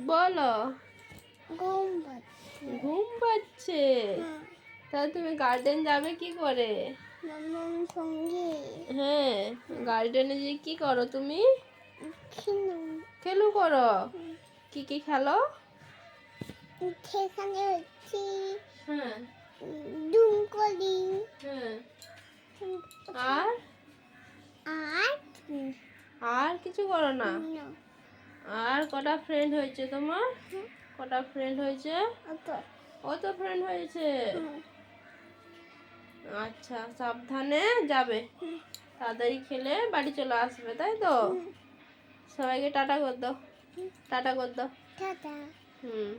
বলো। ঘুম ঘুম পাচ্ছে? তাহলে তুমি গার্ডেন যাবে কি করে? সঙ্গে হ্যাঁ, গার্ডেনে যে কি করো তুমি? খেলু করো? কি কি খেলো? সেখানে হচ্ছে হ্যাঁ। ডুম করি। হ্যাঁ। আর আর আর কিছু করো না? আর কটা ফ্রেন্ড হয়েছে তোমার? কটা ফ্রেন্ড হয়েছে? কত ফ্রেন্ড হয়েছে? আচ্ছা, সাবধানে যাবে, তাড়াতাড়ি খেলে বাড়ি চলে আসবে, তাই তো? সবাইকে টাটা কর দাও, টাটা কর দাও। টাটা। হুম।